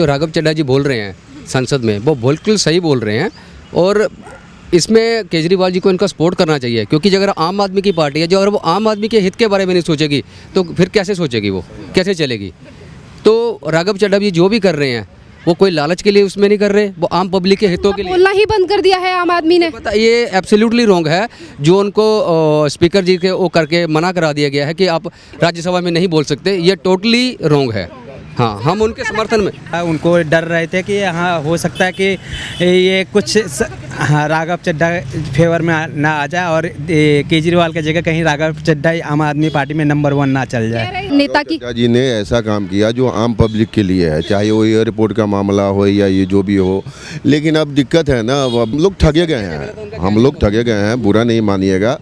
तो राघव चड्ढा जी बोल रहे हैं संसद में, वो बिल्कुल सही बोल रहे हैं और इसमें केजरीवाल जी को इनका सपोर्ट करना चाहिए, क्योंकि अगर आम आदमी की पार्टी है जो, अगर वो आम आदमी के हित के बारे में नहीं सोचेगी तो फिर कैसे सोचेगी, वो कैसे चलेगी। तो राघव चड्ढा जी जो भी कर रहे हैं वो कोई लालच के लिए उसमें नहीं कर रहे, वो आम पब्लिक के हितों के लिए। बोलना ही बंद कर दिया है आम आदमी ने। पता ये एब्सोल्युटली रॉन्ग है जो उनको स्पीकर जी के वो करके मना करा दिया गया है कि आप राज्यसभा में नहीं बोल सकते, ये टोटली रॉन्ग है। हाँ, हम उनके समर्थन में। उनको डर रहे थे कि हाँ हो सकता है कि ये कुछ राघव चड्ढा फेवर में ना आ जाए और केजरीवाल की जगह कहीं राघव चड्ढा आम आदमी पार्टी में नंबर 1 ना चल जाए। नेता की जी ने ऐसा काम किया जो आम पब्लिक के लिए है, चाहे वो एयरपोर्ट का मामला हो या ये जो भी हो। लेकिन अब दिक्कत है ना, अब हम लोग ठगे गए हैं, हम लोग ठगे गए हैं, बुरा नहीं मानिएगा।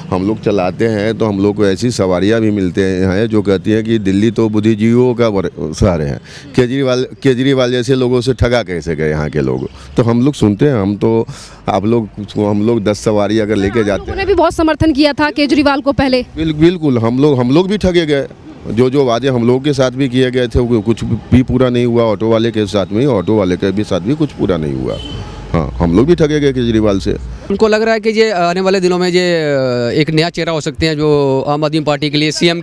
हम लोग चलाते हैं तो हम लोग को ऐसी सवारियाँ भी मिलते हैं जो कहती हैं कि दिल्ली तो बुद्धिजीवियों का शहर है, केजरीवाल जैसे लोगों से ठगा कैसे गए यहाँ के लोग। तो हम लोग सुनते हैं, हम तो हम लोग 10 सवारी अगर लेके जाते हैं। उन्होंने भी बहुत समर्थन किया था केजरीवाल को पहले। बिल्कुल हम लोग भी ठगे गए। जो वादे हम लोगों के साथ भी किए गए थे वो कुछ भी पूरा नहीं हुआ। ऑटो वाले के साथ में, ऑटो वाले के भी साथ भी कुछ पूरा नहीं हुआ। हाँ, हम लोग भी ठगे गए केजरीवाल से। उनको लग रहा है कि ये आने वाले दिनों में ये एक नया चेहरा हो सकते हैं जो आम आदमी पार्टी के लिए, सीएम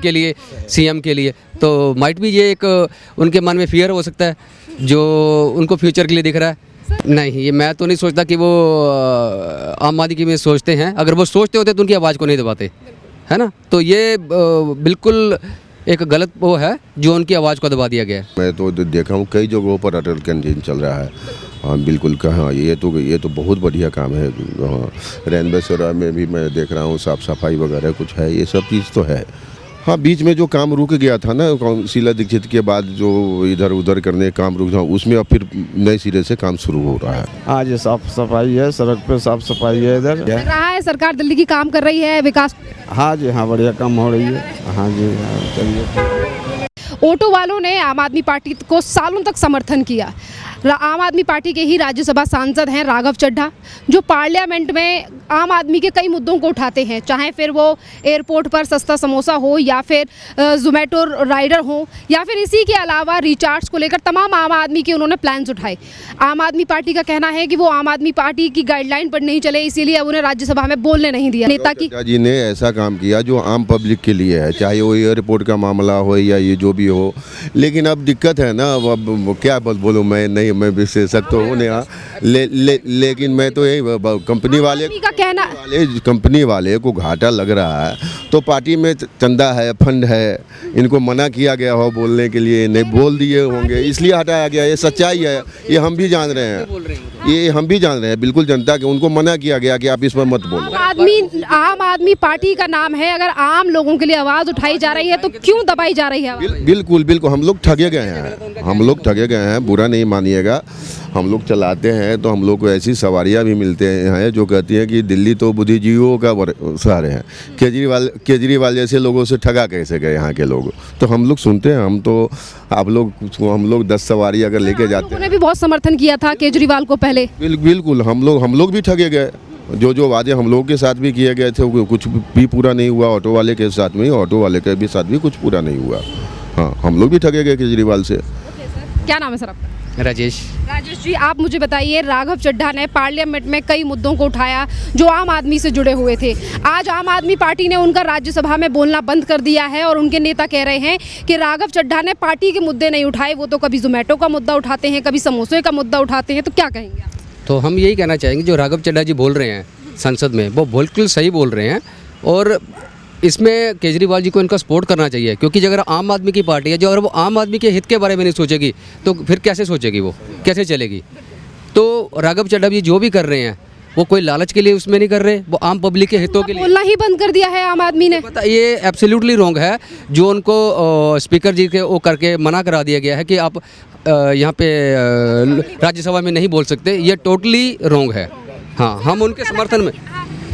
के लिए। तो माइट भी ये एक उनके मन में फियर हो सकता है जो उनको फ्यूचर के लिए दिख रहा है। नहीं, ये मैं तो नहीं सोचता कि वो आम आदमी में सोचते हैं। अगर वो सोचते होते तो उनकी आवाज़ को नहीं दबाते, है ना। तो ये बिल्कुल एक गलत वो है जो उनकी आवाज़ को दबा दिया गया है। मैं तो देखा हूँ कई जगहों पर अटल कैंटीन चल रहा है। हाँ बिल्कुल, कहाँ ये तो बहुत बढ़िया काम है। हाँ, रैनबसेरा में भी मैं देख रहा हूँ साफ़ सफाई वगैरह कुछ है, ये सब चीज़ तो है। हाँ, बीच में जो काम रुक गया था ना, शीला दीक्षित के बाद जो इधर उधर करने काम रुक था, उसमें अब फिर नए सिरे से काम शुरू हो रहा है। हाँ जी, साफ सफाई है, सड़क पे साफ सफाई है इधर। लग रहा है सरकार दिल्ली की काम कर रही है विकास। हाँ जी, हाँ बढ़िया काम हो रही है। हाँ जी, हाँ, चलिए। ऑटो वालों ने आम आदमी पार्टी को सालों तक समर्थन किया। आम आदमी पार्टी के ही राज्यसभा सांसद हैं राघव चड्ढा, जो पार्लियामेंट में आम आदमी के कई मुद्दों को उठाते हैं, चाहे फिर वो एयरपोर्ट पर सस्ता समोसा हो या फिर जोमेटो राइडर हो या फिर इसी के अलावा रिचार्ज को लेकर तमाम आम आदमी के उन्होंने प्लान्स उठाए। आम आदमी पार्टी का कहना है कि वो आम आदमी पार्टी की गाइडलाइन पर नहीं चले, इसीलिए अब उन्हें राज्यसभा में बोलने नहीं दिया। नेता की जी ने ऐसा काम किया जो आम पब्लिक के लिए है, चाहे वो एयरपोर्ट का मामला हो या ये जो भी हो। लेकिन अब दिक्कत है ना, अब क्या बोलूँ मैं विशेषज्ञ तो हूँ नहीं, लेकिन मैं तो यही कंपनी वाले को घाटा लग रहा है तो पार्टी में चंदा है, फंड है, इनको मना किया गया हो बोलने के लिए, नहीं बोल दिए होंगे इसलिए हटाया गया। ये सच्चाई है, ये हम भी जान रहे हैं, बिल्कुल जनता के उनको मना किया गया कि आप इस पर मत बोलो। आम आदमी पार्टी का नाम है, अगर आम लोगों के लिए आवाज़ उठाई जा रही है तो क्यों दबाई जा रही है? बिल्कुल हम लोग ठगे गए हैं, बुरा नहीं मानिएगा। हम लोग चलाते हैं तो हम लोग को ऐसी सवारियाँ भी मिलते हैं जो कहती हैं कि दिल्ली तो बुद्धिजीवियों का शहर है, केजरीवाल जैसे लोगों से ठगा कैसे गए यहाँ के लोग। तो हम लोग सुनते हैं, हम लोग 10 सवारी अगर लेके जाते हैं। उन्होंने भी बहुत समर्थन किया था केजरीवाल को पहले। बिल्कुल हम लोग भी ठगे गए। जो वादे हम लोगों के साथ भी किए गए थे वो कुछ भी पूरा नहीं हुआ। ऑटो वाले के साथ में, ऑटो वाले के भी साथ भी कुछ पूरा नहीं हुआ। हाँ, हम लोग भी ठगे गए केजरीवाल से। क्या नाम है सर आपका? राजेश जी, आप मुझे बताइए, राघव चड्ढा ने पार्लियामेंट में कई मुद्दों को उठाया जो आम आदमी से जुड़े हुए थे। आज आम आदमी पार्टी ने उनका राज्यसभा में बोलना बंद कर दिया है और उनके नेता कह रहे हैं कि राघव चड्ढा ने पार्टी के मुद्दे नहीं उठाए, वो तो कभी जोमेटो का मुद्दा उठाते हैं, कभी समोसे का मुद्दा उठाते हैं। तो क्या कहेंगे आप? तो हम यही कहना चाहेंगे जो राघव चड्ढा जी बोल रहे हैं संसद में, वो बिल्कुल सही बोल रहे हैं और इसमें केजरीवाल जी को इनका सपोर्ट करना चाहिए, क्योंकि अगर आम आदमी की पार्टी है जो, अगर वो आम आदमी के हित के बारे में नहीं सोचेगी तो फिर कैसे सोचेगी, वो कैसे चलेगी। तो राघव चड्ढा जी जो भी कर रहे हैं वो कोई लालच के लिए उसमें नहीं कर रहे, वो आम पब्लिक के हितों के लिए। बोलना ही बंद कर दिया है आम आदमी ने। पता ये एब्सोल्युटली रॉन्ग है जो उनको स्पीकर जी के वो करके मना करा दिया गया है कि आप यहाँ पे राज्यसभा में नहीं बोल सकते, ये टोटली रॉन्ग है। हाँ, हम उनके समर्थन में।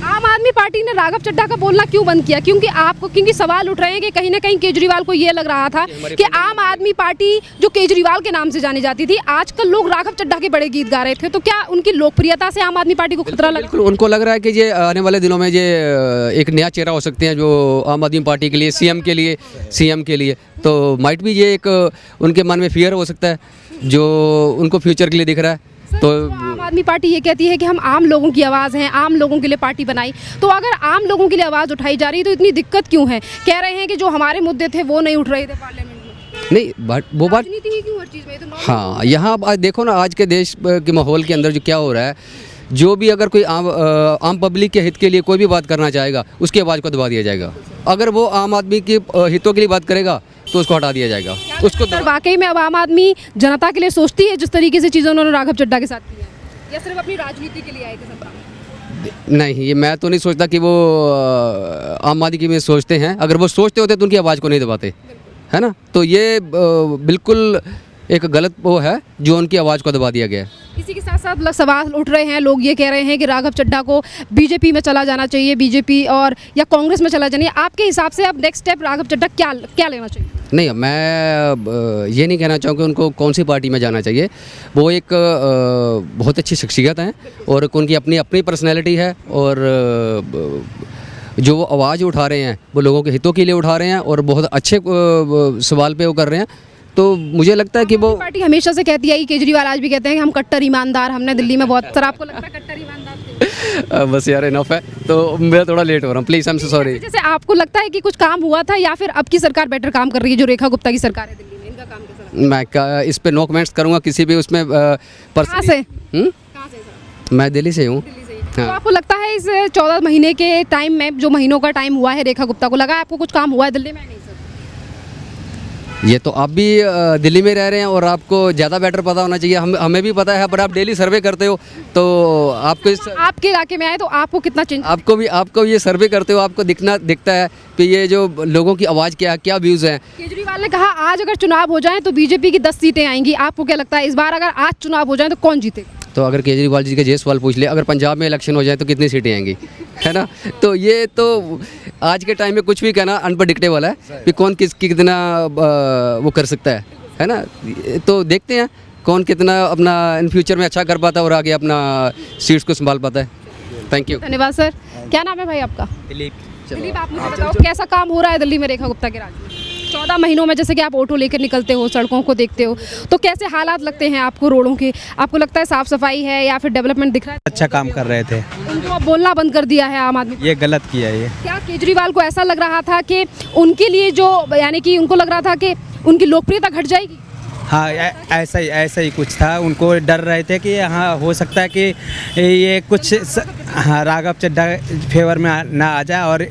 आम आदमी पार्टी ने राघव चड्ढा का बोलना क्यों बंद किया? क्योंकि सवाल उठ रहे हैं कि कहीं ना कहीं केजरीवाल को ये लग रहा था कि आम आदमी पार्टी जो केजरीवाल के नाम से जानी जाती थी, आजकल लोग राघव चड्ढा के बड़े गीत गा रहे थे। तो क्या उनकी लोकप्रियता से आम आदमी पार्टी को खतरा लगा? उनको लग रहा है कि ये आने वाले दिनों में ये एक नया चेहरा हो सकते हैं जो आम आदमी पार्टी के लिए, सीएम के लिए। तो माइट भी ये एक उनके मन में फियर हो सकता है जो उनको फ्यूचर के लिए दिख रहा है। तो आम आदमी पार्टी ये कहती है कि हम आम लोगों की आवाज़ हैं, आम लोगों के लिए पार्टी बनाई। तो अगर आम लोगों के लिए आवाज़ उठाई जा रही है तो इतनी दिक्कत क्यों है? कह रहे हैं कि जो हमारे मुद्दे थे वो नहीं उठ रहे थे पार्लियामेंट में। नहीं, बट वो बात, राजनीति ही क्यों हर चीज़ में? ये तो normal हाँ, यहाँ आप आज देखो ना, आज के देश के माहौल के अंदर जो क्या हो रहा है, जो भी अगर कोई आम पब्लिक के हित के लिए कोई भी बात करना चाहेगा, उसकी आवाज़ को दबा दिया जाएगा। अगर वो आम आदमी के हितों के लिए बात करेगा तो उसको हटा दिया जाएगा, उसको सर वाकई में अब आम आदमी जनता के लिए सोचती है जिस तरीके से चीज़ें उन्होंने राघव चड्ढा के साथ की है, या सिर्फ अपनी राजनीति के लिए आए थे सत्ता में? नहीं, ये मैं तो नहीं सोचता कि वो आम आदमी के लिए सोचते हैं। अगर वो सोचते होते तो उनकी आवाज़ को नहीं दबाते, है ना। तो ये बिल्कुल एक गलत वो है जो उनकी आवाज़ को दबा दिया गया है। इसी के साथ साथ सवाल उठ रहे हैं, लोग ये कह रहे हैं कि राघव चड्ढा को बीजेपी में चला जाना चाहिए, बीजेपी और या कांग्रेस में चला जाना चाहिए। आपके हिसाब से अब नेक्स्ट स्टेप राघव चड्ढा क्या लेना चाहिए? नहीं, मैं ये नहीं कहना चाहूँगा उनको कौन सी पार्टी में जाना चाहिए। वो एक बहुत अच्छी शख्सियत हैं और उनकी अपनी अपनी पर्सनैलिटी है, और जो वो आवाज़ उठा रहे हैं वो लोगों के हितों के लिए उठा रहे हैं और बहुत अच्छे सवाल पे वो कर रहे हैं। तो मुझे लगता है कि वो पार्टी हमेशा से कहती है, केजरीवाल आज भी कहते हैं कि हम कट्टर ईमानदार, हमने दिल्ली में बहुत। सर आपको लगता है कट्टर ईमानदार थे? बस यार, इनफ है। तो मैं थोड़ा लेट हो रहा हूँ, please, I am so sorry. जैसे आपको लगता है कि कुछ काम हुआ था या फिर अब की सरकार बेटर काम कर रही है, जो रेखा गुप्ता की सरकार है दिल्ली में, इनका काम कैसा लगता है? मैं इस पे नो कमेंट्स करूँगा किसी भी उसमें। कहाँ से? कहाँ से सर? मैं दिल्ली से हूँ। तो आपको लगता है इस 14 महीने के टाइम में, जो महीनों का टाइम हुआ है रेखा गुप्ता को, लगा आपको कुछ काम हुआ है दिल्ली में? नहीं सर, ये तो आप भी दिल्ली में रह रहे हैं और आपको ज़्यादा बेटर पता होना चाहिए। हमें भी पता है, पर आप डेली सर्वे करते हो तो आपको आपके इलाके में आए तो आपको कितना चेंज? आपको ये सर्वे करते हो, आपको दिखता है कि ये जो लोगों की आवाज़ क्या व्यूज़ हैं। केजरीवाल ने कहा आज अगर चुनाव हो जाए तो बीजेपी की 10 सीटें आएंगी। आपको क्या लगता है इस बार अगर आज चुनाव हो जाए तो कौन जीतेगा? तो अगर केजरीवाल जी के ये सवाल पूछ ले, अगर पंजाब में इलेक्शन हो जाए तो कितनी सीटें आएंगी, है ना। तो ये तो आज के टाइम में कुछ भी कहना अनप्रडिक्टेबल है कि कौन कितना वो कर सकता है ना। तो देखते हैं कौन कितना अपना इन फ्यूचर में अच्छा कर पाता है और आगे अपना सीट्स को संभाल पाता है। थैंक यू, धन्यवाद सर। क्या नाम है भाई आपका? दिलीप। दिलीप, आप मुझे बताओ कैसा काम हो रहा है दिल्ली में रेखा गुप्ता के राज में? 14 महीनों में जैसे कि आप ऑटो लेकर निकलते हो, सड़कों को देखते हो, तो कैसे हालात लगते हैं आपको रोडों के? आपको लगता है साफ सफाई है या फिर डेवलपमेंट दिख रहा है? अच्छा काम कर रहे थे। उनको अब बोलना बंद कर दिया है आम आदमी। ये गलत किया ये। क्या केजरीवाल को ऐसा लग रहा था कि उनके लिए जो, यानी कि उनको लग रहा था कि उनकी लोकप्रियता घट जाएगी? हाँ, ऐसा ही कुछ था। उनको डर रहे थे कि हाँ हो सकता है कि ये कुछ हाँ राघव चड्ढा फेवर में ना आ जाए और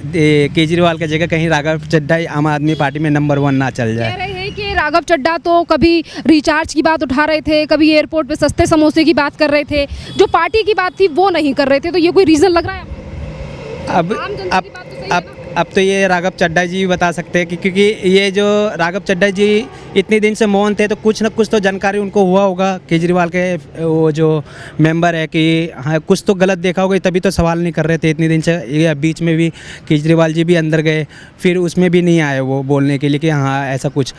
केजरीवाल की जगह कहीं राघव चड्ढा आम आदमी पार्टी में नंबर 1 ना चल कह जाए। रहे हैं कि राघव चड्ढा तो कभी रिचार्ज की बात उठा रहे थे, कभी एयरपोर्ट पे सस्ते समोसे की बात कर रहे थे, जो पार्टी की बात थी वो नहीं कर रहे थे। तो ये कोई रीज़न लग रहा है आपको? आम जनता की बात तो सही है ना? अब तो ये राघव चड्ढा जी भी बता सकते हैं कि क्योंकि ये जो राघव चड्ढा जी इतने दिन से मौन थे, तो कुछ न कुछ तो जानकारी उनको हुआ होगा केजरीवाल के वो जो मेंबर है कि हाँ कुछ तो गलत देखा होगा, तभी तो सवाल नहीं कर रहे थे इतने दिन से। ये बीच में भी केजरीवाल जी भी अंदर गए, फिर उसमें भी नहीं आए वो बोलने के लिए कि हाँ ऐसा कुछ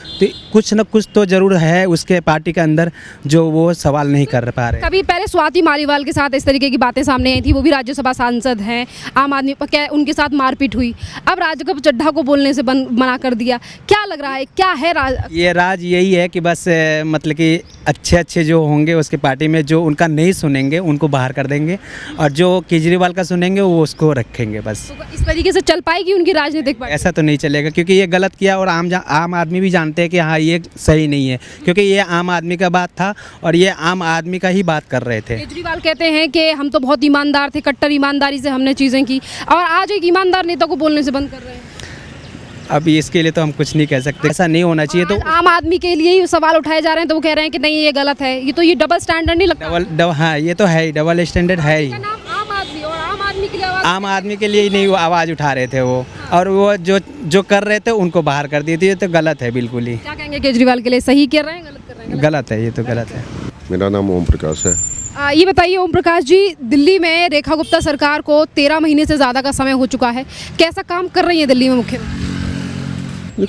न कुछ तो ज़रूर है उसके पार्टी के अंदर जो वो सवाल नहीं कर पा रहे। कभी पहले स्वाति मालीवाल के साथ इस तरीके की बातें सामने आई थी, वो भी राज्यसभा सांसद हैं, आम आदमी पर उनके साथ मारपीट हुई। अब राघव चड्ढा को बोलने से मना कर दिया। क्या लग रहा है, क्या है ये राज यही है कि बस मतलब कि अच्छे जो होंगे उसके पार्टी में, जो उनका नहीं सुनेंगे उनको बाहर कर देंगे और जो केजरीवाल का सुनेंगे वो उसको रखेंगे। बस तो इस तरीके से चल पाएगी उनकी राजनीतिक पार्टी? ऐसा तो नहीं चलेगा, क्योंकि ये गलत किया और आम आदमी भी जानते हैं कि हाँ ये सही नहीं है, क्योंकि ये आम आदमी का बात था और ये आम आदमी का ही बात कर रहे थे। केजरीवाल कहते हैं कि हम तो बहुत ईमानदार थे, कट्टर ईमानदारी से हमने चीज़ें की, और आज एक ईमानदार नेता को बोलने से बंद कर रहे हैं। अभी इसके लिए तो हम कुछ नहीं कह सकते, ऐसा नहीं होना चाहिए। तो आम आदमी के लिए ही सवाल उठाए जा रहे हैं तो वो कह रहे हैं कि नहीं ये गलत है। ये डबल स्टैंडर्ड नहीं लगता? हाँ ये तो है ही, डबल स्टैंडर्ड है ही। आम आदमी, और आम आदमी के लिए आम आदमी के लिए ही नहीं वो आवाज़ उठा रहे थे वो, और वो जो कर रहे थे उनको बाहर कर दिए थे। ये तो गलत है बिल्कुल ही। क्या कहेंगे केजरीवाल के लिए, सही कर रहे हैं गलत कर रहे हैं? गलत है, ये तो गलत है। मेरा नाम ओम प्रकाश है। ये बताइए ओम प्रकाश जी, दिल्ली में रेखा गुप्ता सरकार को 13 महीने से ज़्यादा का समय हो चुका है, कैसा काम कर रही है दिल्ली में मुख्यमंत्री?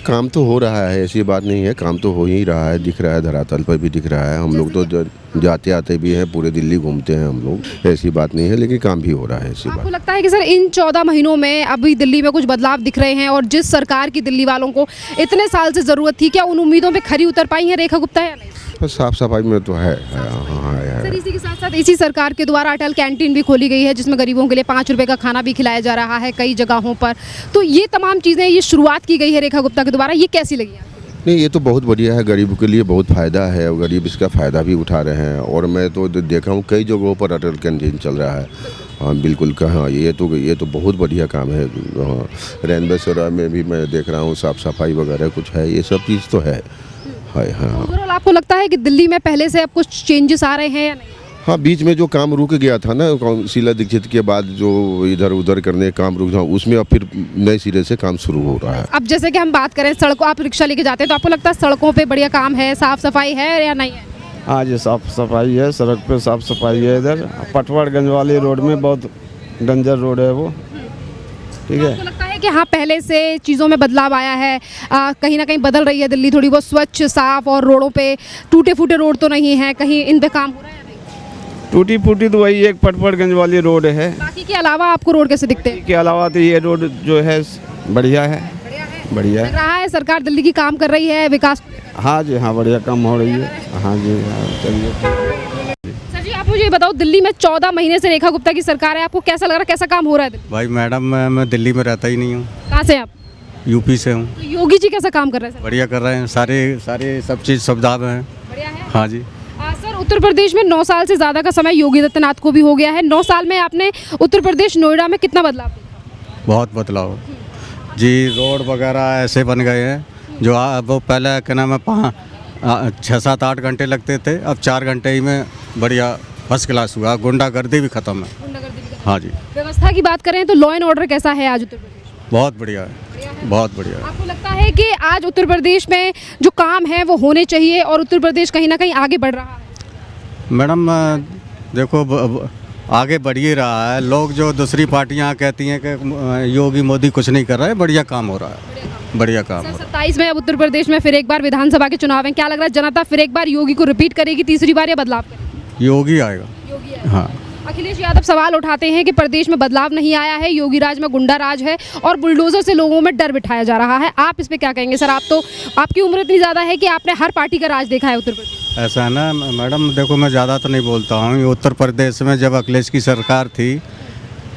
काम तो हो रहा है, ऐसी बात नहीं है, काम तो हो ही रहा है, दिख रहा है, धरातल पर भी दिख रहा है। हम लोग तो जाते आते भी हैं, पूरे दिल्ली घूमते हैं हम लोग, ऐसी बात नहीं है, लेकिन काम भी हो रहा है। ऐसी बात आपको लगता है कि सर इन 14 महीनों में अभी दिल्ली में कुछ बदलाव दिख रहे हैं, और जिस सरकार की दिल्ली वालों को इतने साल से ज़रूरत थी, क्या उन उम्मीदों पर खरी उतर पाई है रेखा गुप्ता या नहीं? पर साफ सफाई में तो है हाँ है। सर इसी के साथ साथ इसी सरकार के द्वारा अटल कैंटीन भी खोली गई है जिसमें गरीबों के लिए 5 रुपए का खाना भी खिलाया जा रहा है कई जगहों पर। तो ये तमाम चीज़ें ये शुरुआत की गई है रेखा गुप्ता के द्वारा, ये कैसी लगी आपको? नहीं ये तो बहुत बढ़िया है, गरीबों के लिए बहुत फ़ायदा है और गरीब इसका फ़ायदा भी उठा रहे हैं। और मैं तो देखा हूँ कई जगहों पर अटल कैंटीन चल रहा है। हाँ बिल्कुल कहाँ ये तो बहुत बढ़िया काम है। हाँ रेनबे सरा में भी मैं देख रहा हूँ साफ़ सफाई वगैरह कुछ है, ये सब चीज़ तो है। हाँ ओवरऑल आपको लगता है कि दिल्ली में पहले से अब कुछ चेंजेस आ रहे हैं या नहीं? हाँ बीच में जो काम रुक गया था ना शीला दीक्षित के बाद जो इधर उधर करने काम रुक था उसमें अब फिर नए सिरे से काम शुरू हो रहा है। अब जैसे कि हम बात करें सड़कों, आप रिक्शा लेके जाते हैं तो आपको लगता है सड़कों पे बढ़िया काम है, साफ सफाई है या नहीं है? हाँ जी साफ सफाई है, सड़क पे साफ सफाई है। इधर पटवारगंज वाली रोड में बहुत डेंजर रोड है वो, ठीक है। आपको लगता है कि हाँ पहले से चीज़ों में बदलाव आया है, कहीं ना कहीं बदल रही है दिल्ली, थोड़ी बहुत स्वच्छ साफ, और रोडों पे टूटे फूटे रोड तो नहीं है, कहीं इन पे काम हो रहा है या नहीं? टूटी फूटी तो वही एक पटवारगंज वाली रोड है, बाकी के अलावा आपको रोड कैसे दिखते हैं? के अलावा तो ये रोड जो है बढ़िया है, बढ़िया लग है। रहा है सरकार दिल्ली की काम कर रही है विकास को लेकर। हाँ जी हाँ बढ़िया काम हो रही है। हाँ जी हाँ चलिए। सर जी आप मुझे ये बताओ, दिल्ली में 14 महीने से रेखा गुप्ता की सरकार है, आपको कैसा लग रहा है, कैसा काम हो रहा है दिल्ली? भाई मैडम मैं दिल्ली में रहता ही नहीं हूँ, कहाँ से हैं आप? यूपी से हूँ। तो योगी जी कैसा काम कर रहे हैं सर? बढ़िया कर रहे हैं, सारे सब चीज़ सुविधा में है। बढ़िया है। हाँ जी। सर उत्तर प्रदेश में 9 साल से ज़्यादा का समय योगी आदित्यनाथ को भी हो गया है। 9 साल में आपने उत्तर प्रदेश नोएडा में कितना बदलाव देखा? बहुत बदलाव जी, रोड वगैरह ऐसे बन गए हैं जो वो पहले क्या नाम है 6-7-8 घंटे लगते थे, अब 4 घंटे ही में बढ़िया फर्स्ट क्लास हुआ। गुंडागर्दी भी ख़त्म है। हाँ जी। व्यवस्था की बात करें तो लॉ एंड ऑर्डर कैसा है आज उत्तर प्रदेश में? बहुत बढ़िया है, बहुत बढ़िया है। आपको लगता है कि आज उत्तर प्रदेश में जो काम है वो होने चाहिए और उत्तर प्रदेश कहीं ना कहीं आगे बढ़ रहा है? मैडम देखो आगे बढ़ ही रहा है। लोग जो दूसरी पार्टियां कहती हैं कि योगी मोदी कुछ नहीं कर रहा है, बढ़िया काम हो रहा है, बढ़िया काम हो रहा है। 27 में अब उत्तर प्रदेश में फिर एक बार विधानसभा के चुनाव हैं, क्या लग रहा है जनता फिर एक बार योगी को रिपीट करेगी तीसरी बार या बदलाव करेगी? योगी आएगा। योगी है। हाँ। अखिलेश यादव सवाल उठाते हैं कि प्रदेश में बदलाव नहीं आया है, योगी राज में गुंडा राज है और बुलडोजर से लोगों में डर बिठाया जा रहा है। आप इस पे क्या कहेंगे सर? आप तो, आपकी उम्र इतनी ज़्यादा है कि आपने हर पार्टी का राज देखा है उत्तर प्रदेश। ऐसा है ना मैडम, देखो मैं ज़्यादा तो नहीं बोलता हूँ। ये उत्तर प्रदेश में जब अखिलेश की सरकार थी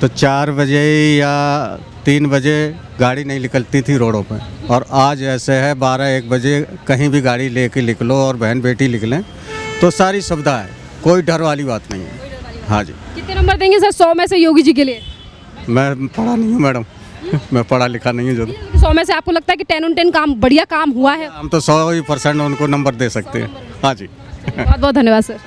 तो 4 बजे या 3 बजे गाड़ी नहीं निकलती थी रोडों पे, और आज ऐसे है 12-1 बजे कहीं भी गाड़ी लेके निकलो और बहन बेटी निकलें तो सारी सुविधा है, कोई डर वाली बात नहीं है। हाँ जी। कितने नंबर देंगे सर 100 में से योगी जी के लिए? मैं पढ़ा नहीं हूँ मैडम, मैं पढ़ा लिखा नहीं हूँ जो। 100 में से आपको लगता है कि 10 on 10 काम, बढ़िया काम हुआ है? हम तो 100% उनको नंबर दे सकते हैं। हाँ जी। बहुत बहुत धन्यवाद सर।